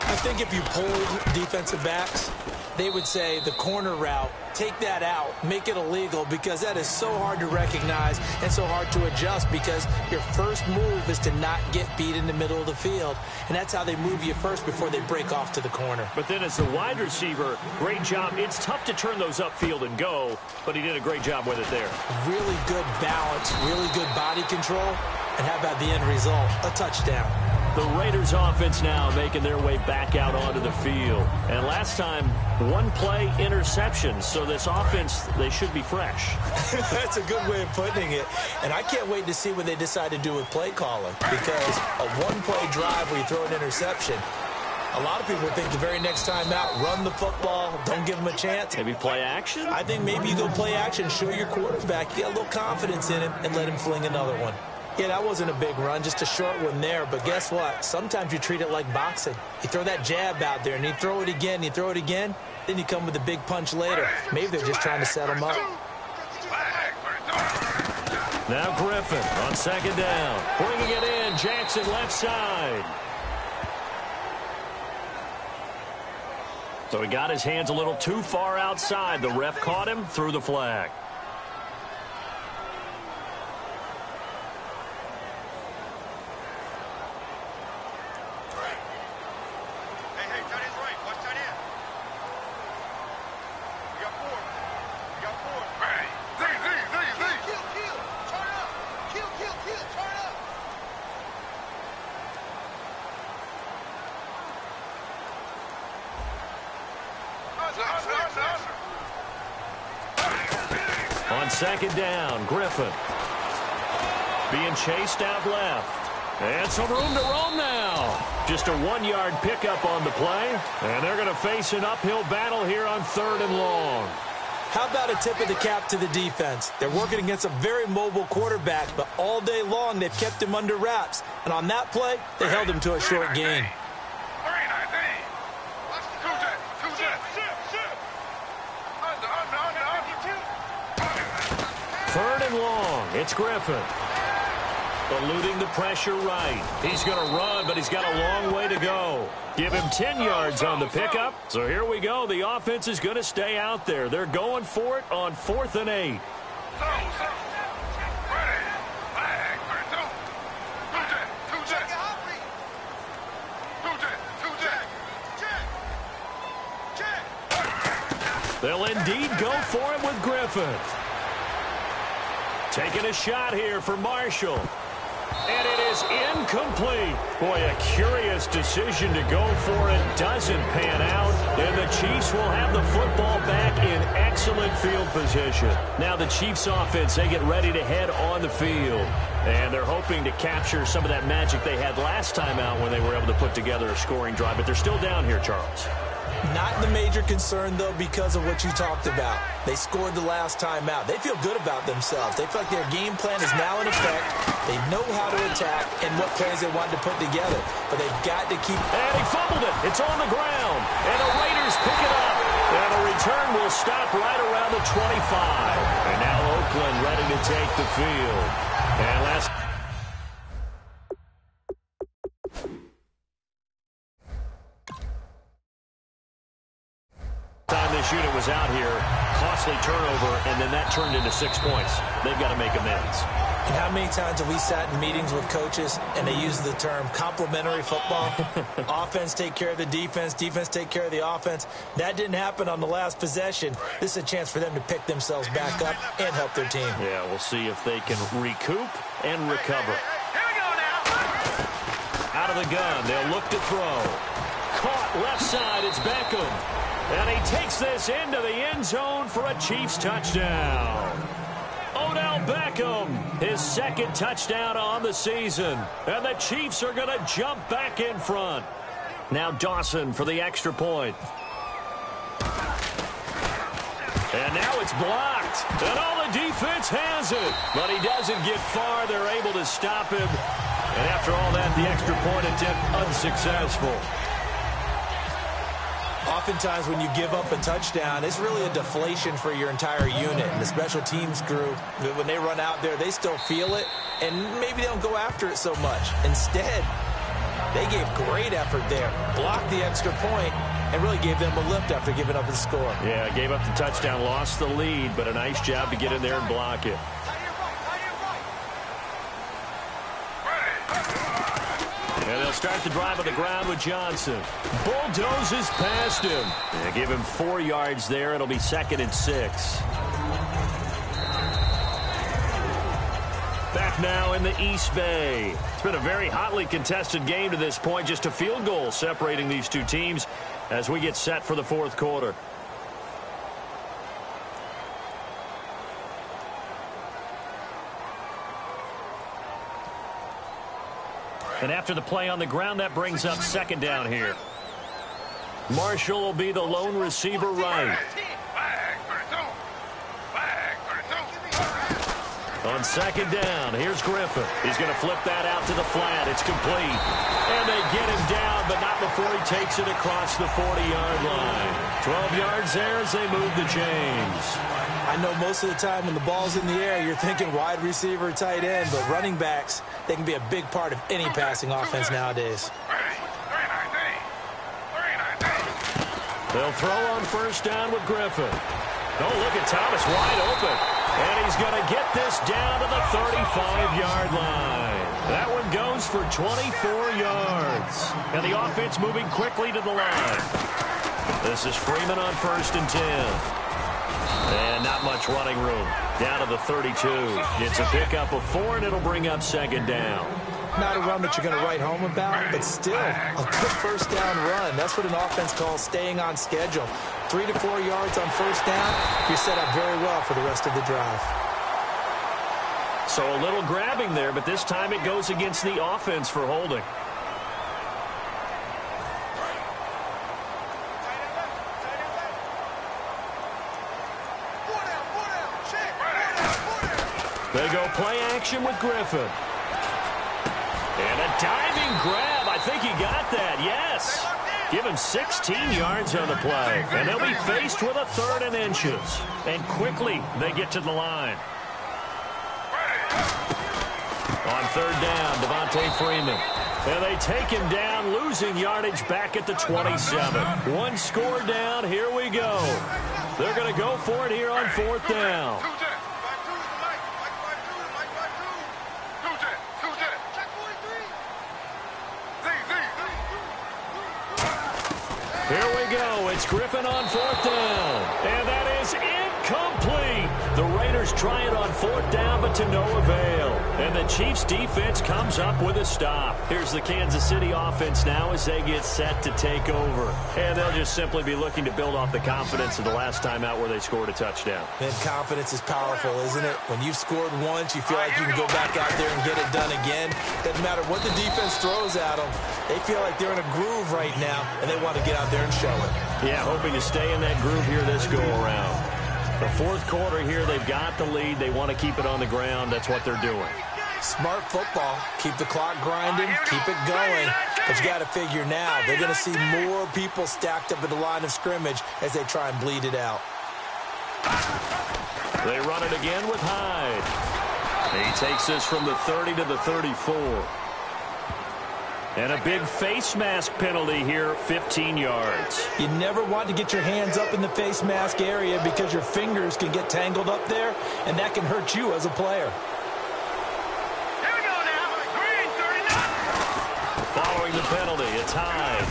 I think if you polled defensive backs, they would say the corner route, take that out, make it illegal, because that is so hard to recognize and so hard to adjust, because your first move is to not get beat in the middle of the field. And that's how they move you first before they break off to the corner. But then as the wide receiver, great job. It's tough to turn those upfield and go, but he did a great job with it there. Really good balance, really good body control. And how about the end result? A touchdown. The Raiders offense now making their way back out onto the field. And last time, one play interception. So this offense, they should be fresh. That's a good way of putting it. And I can't wait to see what they decide to do with play calling. Because a one-play drive where you throw an interception, a lot of people think the very next time out, run the football, don't give them a chance. Maybe play action? I think maybe you go play action, show your quarterback, you get a little confidence in him, and let him fling another one. Yeah, that wasn't a big run, just a short one there. But guess what? Sometimes you treat it like boxing. You throw that jab out there, and you throw it again, then you come with a big punch later. Maybe they're just trying to set him up. Now Griffin on second down. Bringing it in, Jackson left side. So he got his hands a little too far outside. The ref caught him, threw the flag. On second down, Griffin. Being chased out left. And some room to roam now. Just a 1-yard pickup on the play. And they're going to face an uphill battle here on 3rd and long. How about a tip of the cap to the defense? They're working against a very mobile quarterback, but all day long they've kept him under wraps. And on that play, they held him to a short gain. 3rd and long. It's Griffin. Eluding the pressure right. He's going to run, but he's got a long way to go. Give him 10 yards on the pickup. So here we go. The offense is going to stay out there. They're going for it on 4th and 8. They'll indeed go for it with Griffin. Taking a shot here for Marshall. And it is incomplete. Boy, a curious decision to go for it. Doesn't pan out. And the Chiefs will have the football back in excellent field position. Now the Chiefs offense, they get ready to head on the field. And they're hoping to capture some of that magic they had last time out when they were able to put together a scoring drive. But they're still down here, Charles. Not the major concern, though, because of what you talked about. They scored the last time out. They feel good about themselves. They feel like their game plan is now in effect. They know how to attack and what plays they want to put together. But they've got to keep... And he fumbled it. It's on the ground. And the Raiders pick it up. And the return will stop right around the 25. And now Oakland ready to take the field. And last... time this unit was out here, costly turnover, and then that turned into 6 points. They've got to make amends. And how many times have we sat in meetings with coaches and they use the term complementary football? Offense take care of the defense, defense take care of the offense. That didn't happen on the last possession. This is a chance for them to pick themselves back up and help their team. Yeah, we'll see if they can recoup and recover. Here we go now. Out of the gun, they'll look to throw. Caught left side, it's Beckham. And he takes this into the end zone for a Chiefs touchdown. Odell Beckham, his second touchdown on the season. And the Chiefs are going to jump back in front. Now Dawson for the extra point. And now it's blocked. And all the defense has it. But he doesn't get far. They're able to stop him. And after all that, the extra point attempt unsuccessful. Oftentimes when you give up a touchdown, it's really a deflation for your entire unit. And the special teams group, when they run out there, they still feel it, and maybe they don't go after it so much. Instead, they gave great effort there, blocked the extra point, and really gave them a lift after giving up the score. Yeah, gave up the touchdown, lost the lead, but a nice job to get in there and block it. And they'll start the drive on the ground with Johnson. Bulldozes past him. They give him 4 yards there. It'll be 2nd and 6. Back now in the East Bay. It's been a very hotly contested game to this point. Just a field goal separating these two teams as we get set for the 4th quarter. And after the play on the ground, that brings up 2nd down here. Marshall will be the lone receiver right. On 2nd down, here's Griffin. He's going to flip that out to the flat. It's complete. And they get him down, but not before he takes it across the 40-yard line. 12 yards there as they move the chains. I know most of the time when the ball's in the air, you're thinking wide receiver, tight end, but running backs, they can be a big part of any passing offense nowadays. They'll throw on 1st down with Griffin. Oh, look at Thomas wide open. And he's going to get this down to the 35-yard line. That one goes for 24 yards. And the offense moving quickly to the line. This is Freeman on 1st and 10. And not much running room. Down to the 32. It's a pickup of 4, and it'll bring up 2nd down. Not a run that you're going to write home about, but still a good 1st down run. That's what an offense calls staying on schedule. 3 to 4 yards on 1st down, you're set up very well for the rest of the drive. So a little grabbing there, but this time it goes against the offense for holding. They go play action with Griffin. And a diving grab. I think he got that, yes. Give him 16 yards on the play. And they'll be faced with a 3rd and inches. And quickly they get to the line. On 3rd down, Devontae Freeman. And they take him down, losing yardage back at the 27. 1 score down, here we go. They're going to go for it here on 4th down. Here we go. It's Griffin on 4th down. And that is incomplete. The Raiders try it on 4th down, but to no avail. And the Chiefs defense comes up with a stop. Here's the Kansas City offense now as they get set to take over. And they'll just simply be looking to build off the confidence of the last time out where they scored a touchdown. And confidence is powerful, isn't it? When you've scored once, you feel like you can go back out there and get it done again. Doesn't matter what the defense throws at them. They feel like they're in a groove right now, and they want to get out there and show it. Yeah, hoping to stay in that groove here this go-around. The 4th quarter here, they've got the lead. They want to keep it on the ground. That's what they're doing. Smart football. Keep the clock grinding. Keep it going. But you got to figure now, they're going to see more people stacked up at the line of scrimmage as they try and bleed it out. They run it again with Hyde. He takes this from the 30 to the 34. And a big face mask penalty here, 15 yards. You never want to get your hands up in the face mask area because your fingers can get tangled up there, and that can hurt you as a player. the penalty. It's Hyde.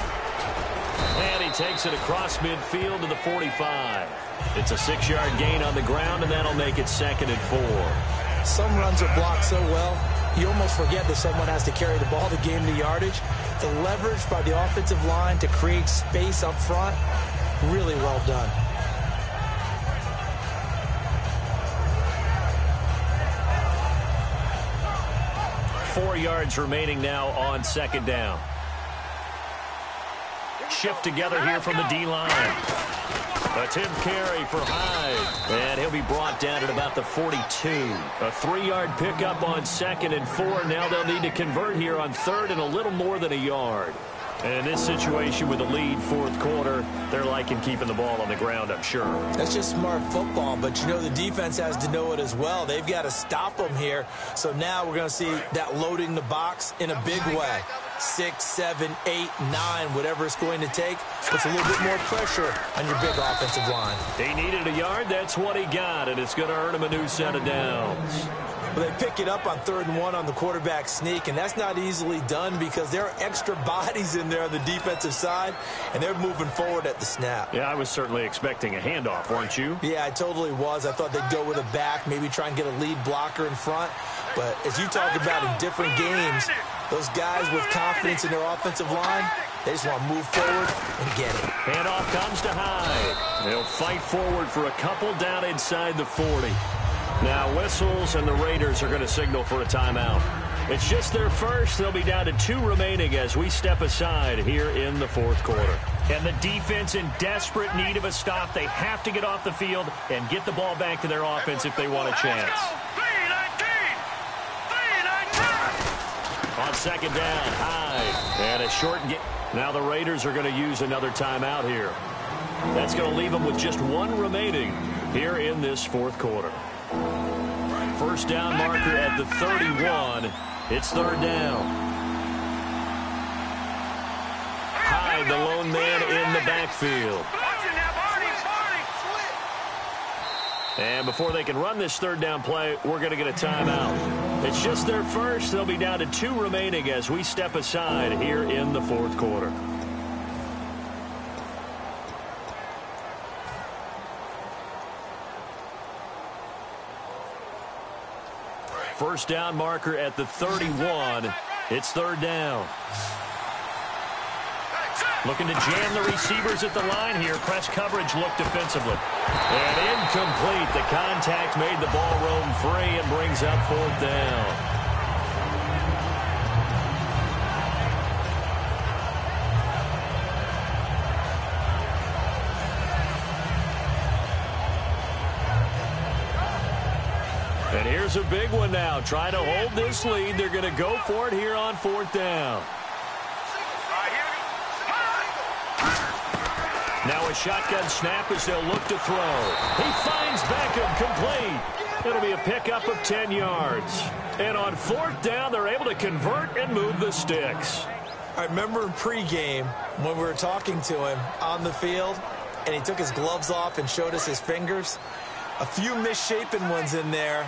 And he takes it across midfield to the 45. It's a 6-yard gain on the ground, and that'll make it 2nd and 4. Some runs are blocked so well, you almost forget that someone has to carry the ball to gain the yardage. The leverage by the offensive line to create space up front, really well done. Four yards remaining now on 2nd down. Shift together here from the D-line. Attempt carry for Hyde. And he'll be brought down at about the 42. A 3-yard pickup on 2nd and 4. Now they'll need to convert here on 3rd and a little more than a yard. And in this situation with a lead 4th quarter, they're liking keeping the ball on the ground, I'm sure. That's just smart football, but you know the defense has to know it as well. They've got to stop them here. So now we're going to see that loading the box in a big way. 6, 7, 8, 9, whatever it's going to take, puts a little bit more pressure on your big offensive line. He needed a yard. That's what he got, and it's going to earn him a new set of downs. Well, they pick it up on 3rd and 1 on the quarterback sneak, and that's not easily done because there are extra bodies in there on the defensive side, and they're moving forward at the snap. Yeah, I was certainly expecting a handoff, weren't you? Yeah, I totally was. I thought they'd go with a back, maybe try and get a lead blocker in front. But as you talk about in different games, those guys with confidence in their offensive line, they just want to move forward and get it. Handoff comes to Hyde. They'll fight forward for a couple down inside the 40. Now whistles, and the Raiders are going to signal for a timeout. It's just their first. They'll be down to 2 remaining as we step aside here in the 4th quarter. And the defense in desperate need of a stop. They have to get off the field and get the ball back to their offense if they want a chance. On 2nd down, Hyde. And a short game. Now the Raiders are going to use another timeout here. That's going to leave them with just 1 remaining here in this 4th quarter. First down marker at the 31. It's 3rd down. Hyde, the lone man in the backfield. And before they can run this 3rd down play, we're going to get a timeout. It's just their first. They'll be down to 2 remaining as we step aside here in the 4th quarter. First down marker at the 31. It's 3rd down. Looking to jam the receivers at the line here. Press coverage look defensively. And incomplete. The contact made the ball roam free and brings up 4th down. And here's a big one now. Trying to hold this lead. They're going to go for it here on 4th down. Now a shotgun snap as they'll look to throw. He finds Beckham complete. It'll be a pickup of 10 yards. And on 4th down, they're able to convert and move the sticks. I remember in pregame when we were talking to him on the field, and he took his gloves off and showed us his fingers. A few misshapen ones in there,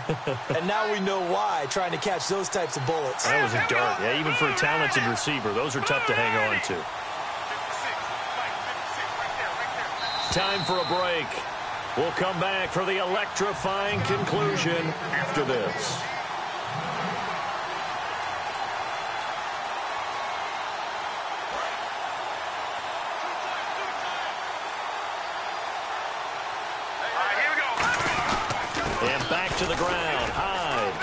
and now we know why, trying to catch those types of bullets. That was a dart. Yeah, even for a talented receiver, those are tough to hang on to. Time for a break. We'll come back for the electrifying conclusion after this. And back to the ground. Hyde.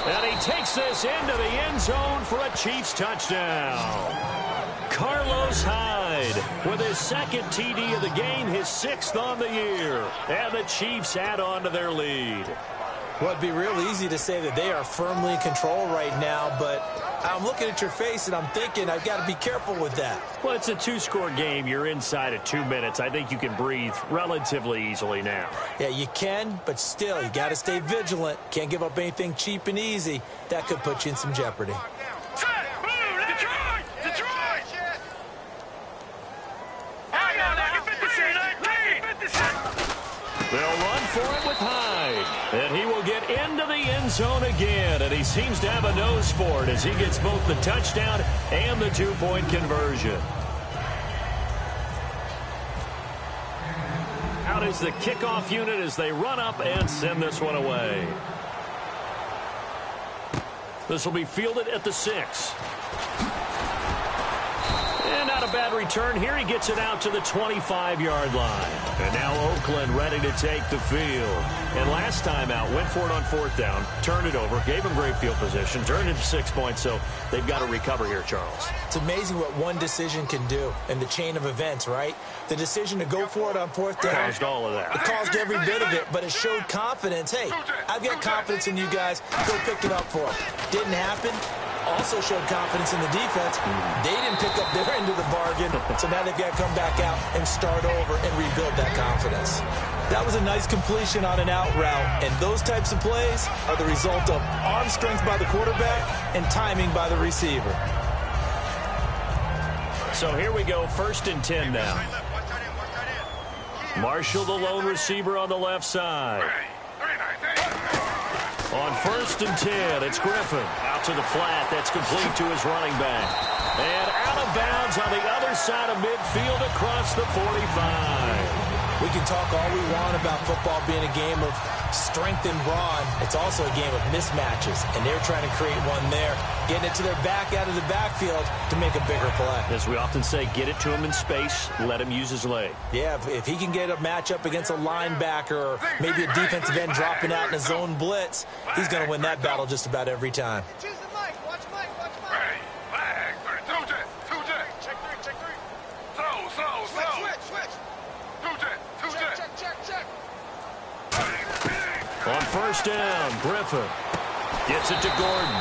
And he takes this into the end zone for a Chiefs touchdown. Carlos Hyde with his 2nd TD of the game, his 6th on the year. And the Chiefs add on to their lead. Well, it'd be real easy to say that they are firmly in control right now, but I'm looking at your face and I'm thinking I've got to be careful with that. Well, it's a 2-score game. You're inside of 2 minutes. I think you can breathe relatively easily now. Yeah, you can, but still, you got to stay vigilant. Can't give up anything cheap and easy. That could put you in some jeopardy. They'll run for it with Hyde. And he will get into the end zone again. And he seems to have a nose for it as he gets both the touchdown and the two-point conversion. Out is the kickoff unit as they run up and send this one away. This will be fielded at the 6. And not a bad return here. He gets it out to the 25-yard line. And now Oakland ready to take the field. And last time out, went for it on 4th down, turned it over, gave him great field position, turned it to 6 points, so they've got to recover here, Charles. It's amazing what one decision can do in the chain of events, right? The decision to go for it on 4th down. Caused all of that. It caused every bit of it, but it showed confidence. Hey, I've got confidence in you guys. Go pick it up for them. Didn't happen. Also showed confidence in the defense. They didn't pick up their end of the bargain, so now they've got to come back out and start over and rebuild that confidence. That was a nice completion on an out route, and those types of plays are the result of arm strength by the quarterback and timing by the receiver. So here we go, 1st and 10 now. Marshall, the lone receiver on the left side. On 1st and 10, it's Griffin. Out to the flat. That's complete to his running back. And out of bounds on the other side of midfield across the 45. We can talk all we want about football being a game of strength and brawn. It's also a game of mismatches, and they're trying to create one there, getting it to their back out of the backfield to make a bigger play. As we often say, get it to him in space, let him use his leg. Yeah, if he can get a matchup against a linebacker or maybe a defensive end dropping out in a zone blitz, he's going to win that battle just about every time. On 1st down, Griffin gets it to Gordon.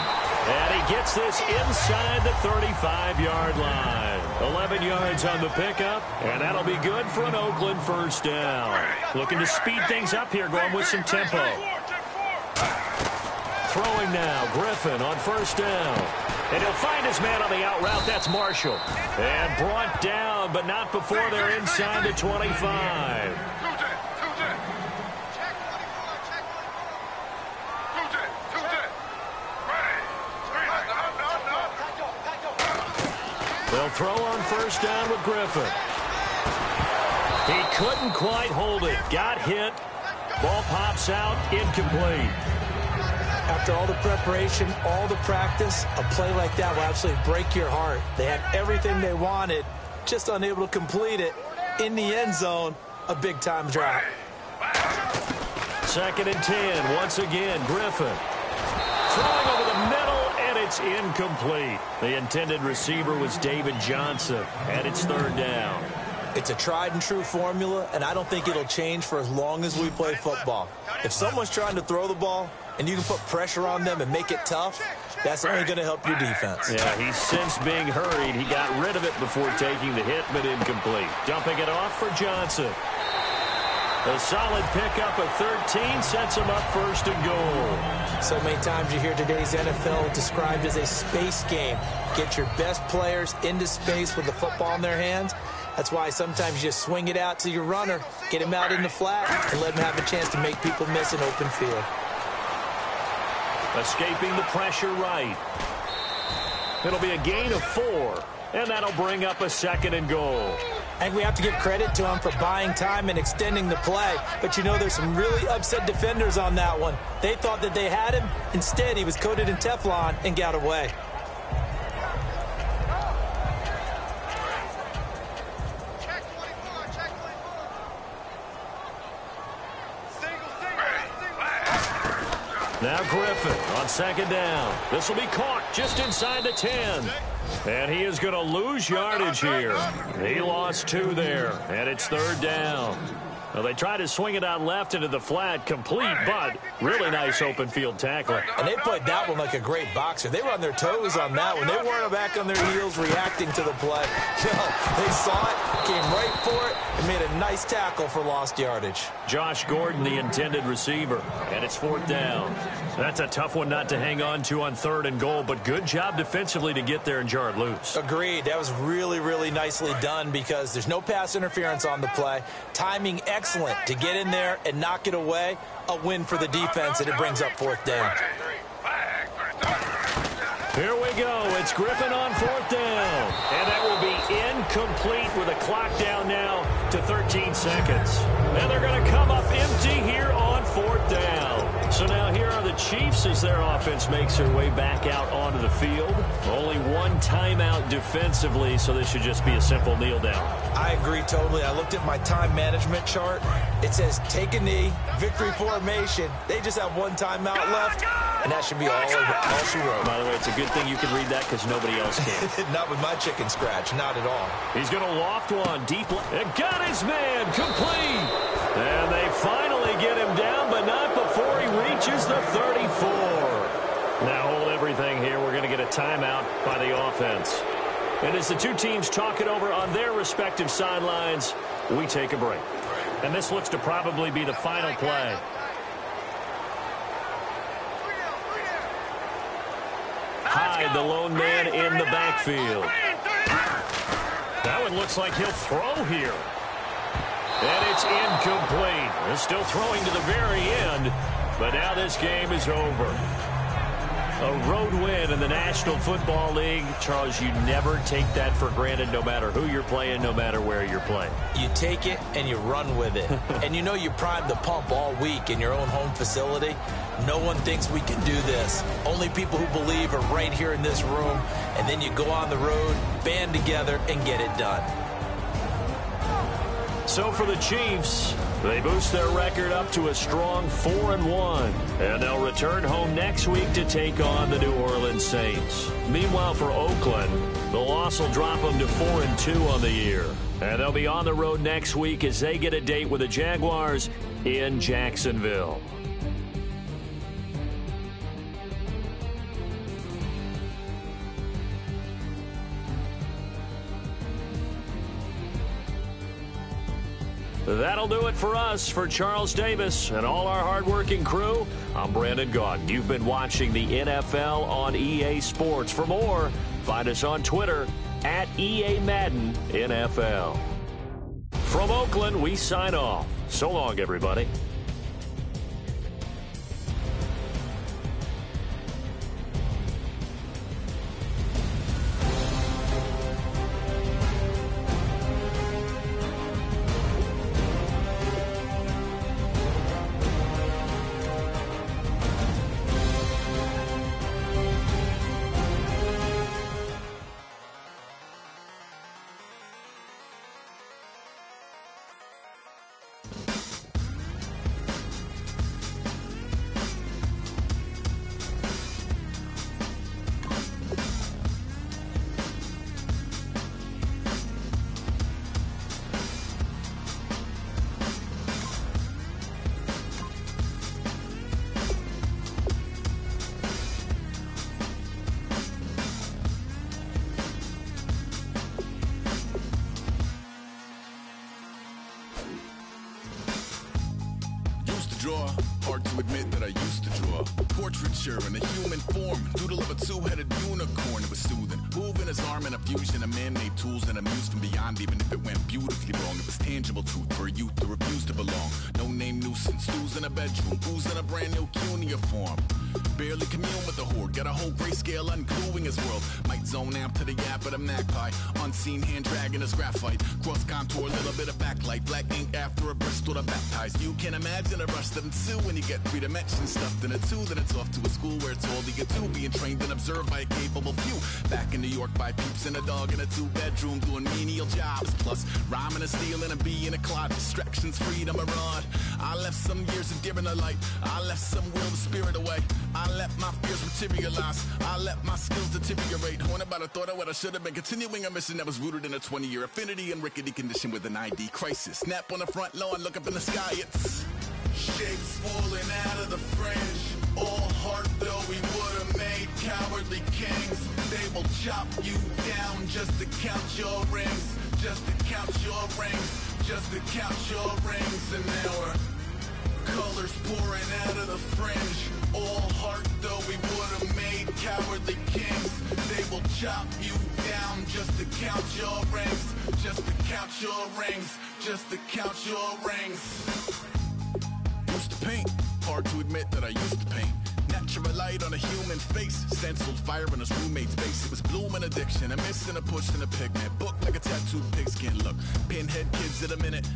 And he gets this inside the 35-yard line. 11 yards on the pickup, and that'll be good for an Oakland 1st down. Looking to speed things up here, going with some tempo. Throwing now, Griffin on 1st down. And he'll find his man on the out route. That's Marshall. And brought down, but not before they're inside the 25. They'll throw on 1st down with Griffin. He couldn't quite hold it. Got hit. Ball pops out. Incomplete. After all the preparation, all the practice, a play like that will absolutely break your heart. They had everything they wanted, just unable to complete it. In the end zone, a big-time drop. 2nd and 10. Once again, Griffin. Throwing over the middle, and it's incomplete. The intended receiver was David Johnson, and it's 3rd down. It's a tried-and-true formula, and I don't think it'll change for as long as we play football. If someone's trying to throw the ball, and you can put pressure on them and make it tough, that's only going to help your defense. Yeah, he's since being hurried. He got rid of it before taking the hit, but incomplete. Dumping it off for Johnson. A solid pickup of 13 sets him up 1st and goal. So many times you hear today's NFL described as a space game. Get your best players into space with the football in their hands. That's why sometimes you just swing it out to your runner, get him out in the flat, and let him have a chance to make people miss an open field. Escaping the pressure right. It'll be a gain of 4, and that'll bring up a 2nd and goal. I think we have to give credit to him for buying time and extending the play. But, you know, there's some really upset defenders on that one. They thought that they had him. Instead, he was coated in Teflon and got away. Now Griffin on 2nd down. This will be caught just inside the 10. And he is going to lose yardage here. He lost 2 there, and it's 3rd down. Well, they tried to swing it out left into the flat, complete, but really nice open field tackling. And they played that one like a great boxer. They were on their toes on that one. They weren't back on their heels reacting to the play. No, they saw it, came right for it, and made a nice tackle for lost yardage. Josh Gordon, the intended receiver, and it's 4th down. That's a tough one not to hang on to on 3rd and goal, but good job defensively to get there and jar it loose. Agreed. That was really, really nicely done because there's no pass interference on the play. Timing excellent to get in there and knock it away. A win for the defense, and it brings up 4th down. Here we go. It's Griffin on 4th down. And that will be incomplete with a clock down now to 13 seconds. And they're going to come up empty here on 4th down. So now here are the Chiefs as their offense makes their way back out onto the field. Only one timeout defensively, so this should just be a simple kneel down. I agree totally. I looked at my time management chart. It says take a knee, victory formation. They just have one timeout left, and that should be all she wrote. By the way, it's a good thing you can read that because nobody else can. Not with my chicken scratch, not at all. He's going to loft one deep. And got his man complete. And they finally get him down, but not before he reaches the 34. Now hold everything here. We're going to get a timeout by the offense. And as the two teams talk it over on their respective sidelines, we take a break. And this looks to probably be the final play. Hyde, the lone man in the backfield. That one looks like he'll throw here. And it's incomplete. They're still throwing to the very end, but now this game is over. A road win in the National Football League. Charles, you never take that for granted no matter who you're playing, no matter where you're playing. You take it and you run with it. And you know you primed the pump all week in your own home facility. No one thinks we can do this. Only people who believe are right here in this room. And then you go on the road, band together, and get it done. So for the Chiefs, they boost their record up to a strong 4-1. And they'll return home next week to take on the New Orleans Saints. Meanwhile, for Oakland, the loss will drop them to 4-2 on the year. And they'll be on the road next week as they get a date with the Jaguars in Jacksonville. That'll do it for us. For Charles Davis and all our hardworking crew, I'm Brandon Gaudin. You've been watching the NFL on EA Sports. For more, find us on Twitter at EA Madden NFL. From Oakland, we sign off. So long, everybody. Hard to admit that I used to draw portraiture in a human form, doodle of a two-headed unicorn. It was soothing, moving his arm in a fusion of man-made tools and amused from beyond. Even if it went beautifully wrong, it was tangible truth for a youth who refused to belong. No name nuisance, stews in a bedroom, booze in a brand new cuneiform. Barely commune with the horde, got a whole grayscale ungluing his world. Might zone out to the yap of a magpie, unseen hand dragging his graphite. Cross contour, little bit of backlight, black ink after a Bristol to baptize. You can imagine a rush that ensue when you get 3 dimensions stuffed in a 2. Then it's off to a school where it's all you get to, being trained and observed by a capable few. Back in New York by peeps and a dog in a 2-bedroom doing menial jobs. Plus rhyming and stealing and being a clod, distractions, freedom, a rod. I left some years of giving a light, I left some will the spirit away. I let my fears materialize, I let my skills deteriorate. Horn about a thought of what I should have been, continuing a mission that was rooted in a 20-year affinity and rickety condition with an ID crisis. Snap on the front lawn, look up in the sky, it's shapes falling out of the fringe. All heart though we would have made cowardly kings. They will chop you down just to count your rings, just to count your rings, just to count your rings. And now we're colors pouring out of the fringe. All heart though we would have made cowardly kings. They will chop you down just to count your rings. Just to count your rings. Just to count your rings. Used to paint, hard to admit that I used to paint. Natural light on a human face, stenciled fire in his roommate's face. It was blooming addiction, a missing a push and a pigment. Book like a tattooed pigskin look. Pinhead kids in a minute,